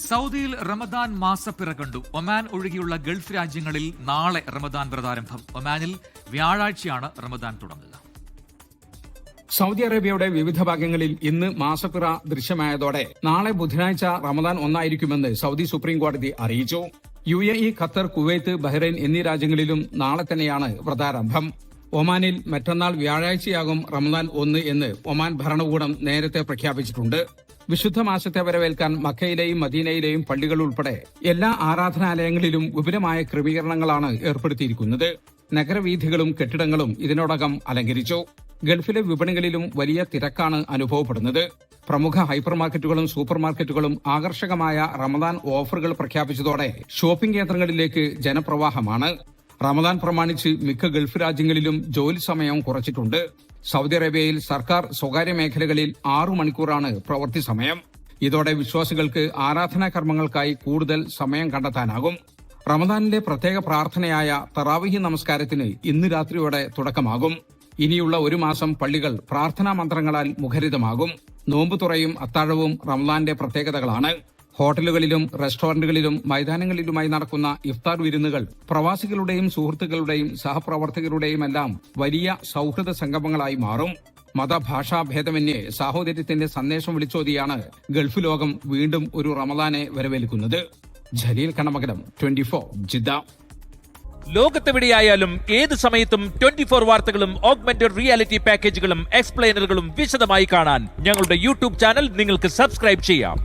സൗദിയിൽ റമദാൻ മാസപ്പിറ കണ്ടു. ഒമാൻ ഒഴികെയുള്ള ഗൾഫ് രാജ്യങ്ങളിൽ നാളെ റമദാൻ വ്രതാരംഭം. ഒമാനിൽ വ്യാഴാഴ്ചയാണ് റമദാൻ തുടങ്ങുക. സൗദി അറേബ്യയുടെ വിവിധ ഭാഗങ്ങളിൽ ഇന്ന് മാസപ്പിറ ദൃശ്യമായതോടെ നാളെ ബുധനാഴ്ച റമദാൻ ഒന്നായിരിക്കുമെന്ന് സൗദി സുപ്രീം കോടതി അറിയിച്ചു. UAE, ഖത്തർ, കുവൈത്ത്, ബഹ്റൈൻ എന്നീ രാജ്യങ്ങളിലും നാളെ തന്നെയാണ് വ്രതാരംഭം. ഒമാനിൽ മറ്റന്നാൾ വ്യാഴാഴ്ചയാകും റമദാൻ 1 എന്ന് ഒമാൻ ഭരണകൂടം നേരത്തെ പ്രഖ്യാപിച്ചിട്ടുണ്ട്. വിശുദ്ധ മാസത്തെ വരവേൽക്കാൻ മക്കയിലെയും മദീനയിലെയും പള്ളികൾ ഉൾപ്പെടെ എല്ലാ ആരാധനാലയങ്ങളിലും വിപുലമായ ക്രമീകരണങ്ങളാണ് ഏർപ്പെടുത്തിയിരിക്കുന്നത്. നഗരവീഥികളും കെട്ടിടങ്ങളും ഇതിനോടകം അലങ്കരിച്ചു. ഗൾഫിലെ വിപണികളിലും വലിയ തിരക്കാണ് അനുഭവപ്പെടുന്നത്. പ്രമുഖ ഹൈപ്പർ മാർക്കറ്റുകളും സൂപ്പർ മാർക്കറ്റുകളും ആകർഷകമായ റമദാൻ ഓഫറുകൾ പ്രഖ്യാപിച്ചതോടെ ഷോപ്പിംഗ് കേന്ദ്രങ്ങളിലേക്ക് ജനപ്രവാഹമാണ്. റമദാൻ പ്രമാണിച്ച് മിക്ക ഗൾഫ് രാജ്യങ്ങളിലും ജോലി സമയം കുറച്ചിട്ടുണ്ട്. സൗദി അറേബ്യയിൽ സർക്കാർ സ്വകാര്യ മേഖലകളിൽ 6 മണിക്കൂറാണ് പ്രവൃത്തി സമയം. ഇതോടെ വിശ്വാസികൾക്ക് ആരാധനാ കർമ്മങ്ങൾക്കായി കൂടുതൽ സമയം കണ്ടെത്താനാകും. റമദാനിലെ പ്രത്യേക പ്രാർത്ഥനയായ തറാവിഹി നമസ്കാരത്തിന് ഇന്ന് രാത്രിയോടെ തുടക്കമാകും. ഇനിയുള്ള ഒരു മാസം പള്ളികൾ പ്രാർത്ഥനാ മന്ത്രങ്ങളാൽ മുഖരിതമാകും. നോമ്പുതുറയും അത്താഴവും റമദാന്റെ പ്രത്യേകതകളാണ്. ഹോട്ടലുകളിലും റെസ്റ്റോറന്റുകളിലും മൈതാനങ്ങളിലുമായി നടക്കുന്ന ഇഫ്താർ വിരുന്നുകൾ പ്രവാസികളുടെയും സുഹൃത്തുക്കളുടെയും സഹപ്രവർത്തകരുടെയുമെല്ലാം വലിയ സൌഹൃദ സംഗമങ്ങളായി മാറും. മതഭാഷാ ഭേദമന്യേ സാഹോദര്യത്തിന്റെ സന്ദേശം വിളിച്ചോതിയാണ് ഗൾഫ് ലോകം വീണ്ടും ഒരു റമദാനെ വരവേൽക്കുന്നത്. ജലീൽ കണമകലം, 24 ജിദ്ദ. ലോകത്തെവിടെയായാലും ഏത് സമയത്തും 24 വാർത്തകളും ഓഗ്മെന്റഡ് റിയാലിറ്റി പാക്കേജുകളും എക്സ്പ്ലെയിനറുകളും വിശദമായി കാണാൻ ഞങ്ങളുടെ യൂട്യൂബ് ചാനൽ നിങ്ങൾക്ക് സബ്സ്ക്രൈബ് ചെയ്യാം.